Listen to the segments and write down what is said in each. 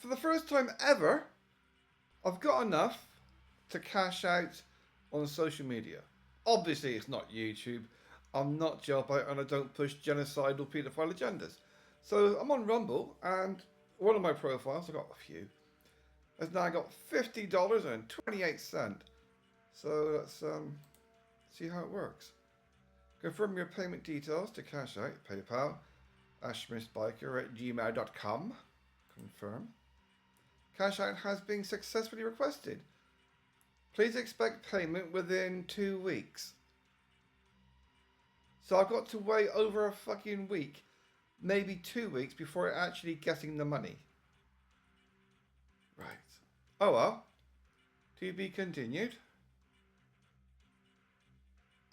for the first time ever, I've got enough to cash out on social media. Obviously, it's not YouTube. I'm not jailbait and I don't push genocidal paedophile agendas. So I'm on Rumble and one of my profiles, I've got a few, has now got $50.28. So let's see how it works. Confirm your payment details to cash out. PayPal, ashmissbiker@gmail.com. Confirm. Cash out has been successfully requested. Please expect payment within 2 weeks. So I've got to wait over a fucking week, maybe 2 weeks before actually getting the money. Right. Oh well. To be continued.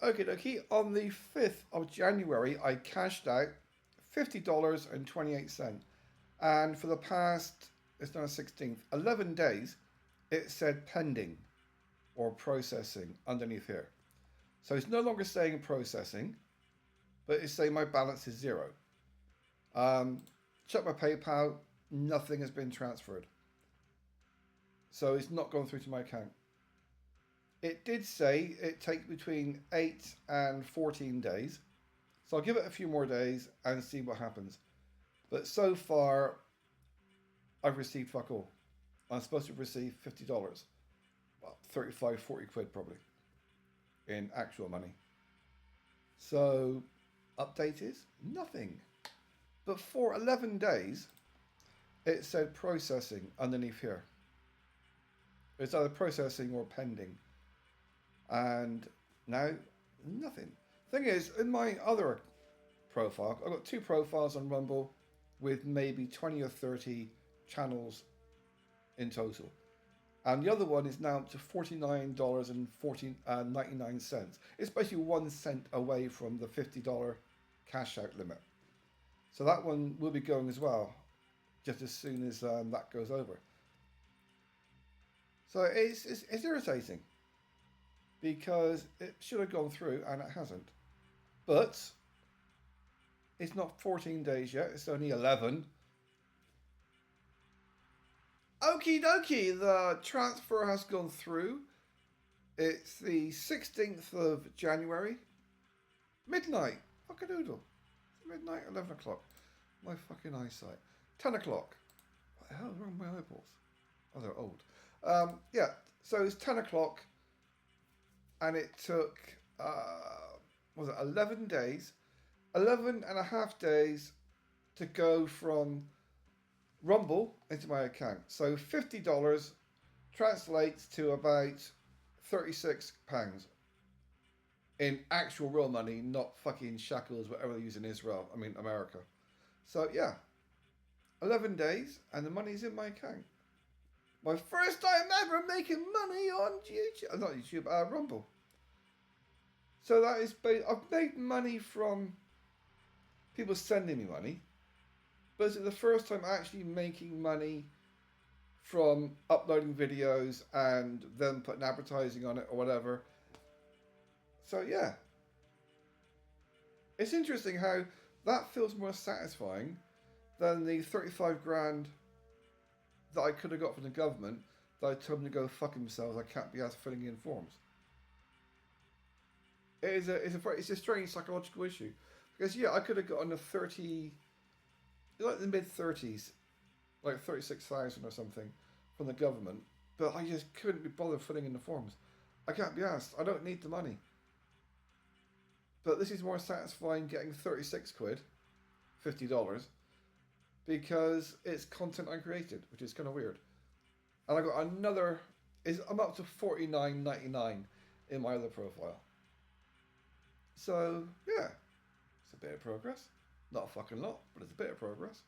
Okie dokie. On the 5th of January, I cashed out $50.28. And for the past, it's now the 16th, 11 days, it said pending or processing underneath here. So it's no longer saying processing, but it's saying my balance is zero. Check my PayPal, nothing has been transferred. So it's not gone through to my account. It did say it takes between 8 and 14 days. So I'll give it a few more days and see what happens. But so far, I've received fuck all. I'm supposed to receive $50. Well, 35, 40 quid probably in actual money. So, update is nothing. But for 11 days, it said processing underneath here. It's either processing or pending. And now, nothing. Thing is, in my other profile, I've got 2 profiles on Rumble with maybe 20 or 30 channels in total. And the other one is now up to $49.99. It's basically 1 cent away from the $50 cash out limit. So that one will be going as well, just as soon as that goes over. So it's irritating because it should have gone through and it hasn't. But it's not 14 days yet, it's only 11. Okie dokie, the transfer has gone through. It's the 16th of January. Midnight. Fuck-a-doodle. Midnight, 11 o'clock. My fucking eyesight. 10 o'clock. What the hell is wrong with my eyeballs? Oh, they're old. Yeah, so it's 10 o'clock. And it took, 11 days? 11 and a half days to go from Rumble into my account. So $50 translates to about £36 in actual real money, not fucking shekels, whatever they use in Israel. I mean, America. So yeah, 11 days and the money's in my account. My first time ever making money on YouTube, not YouTube, Rumble. So that is, I've made money from people sending me money. But it's the first time actually making money from uploading videos and them putting advertising on it or whatever. So yeah. It's interesting how that feels more satisfying than the 35 grand that I could have got from the government that I told them to go fuck themselves. I can't be asked filling in forms. It's a strange psychological issue. Because yeah, I could have gotten a 30... like the mid-30s, like 36,000 or something from the government, but I just couldn't be bothered filling in the forms. I can't be asked. I don't need the money. But this is more satisfying getting 36 quid, $50, because it's content I created, which is kind of weird. And I got another, I'm up to $49.99 in my other profile. So, yeah, it's a bit of progress. Not a fucking lot, but it's a bit of progress.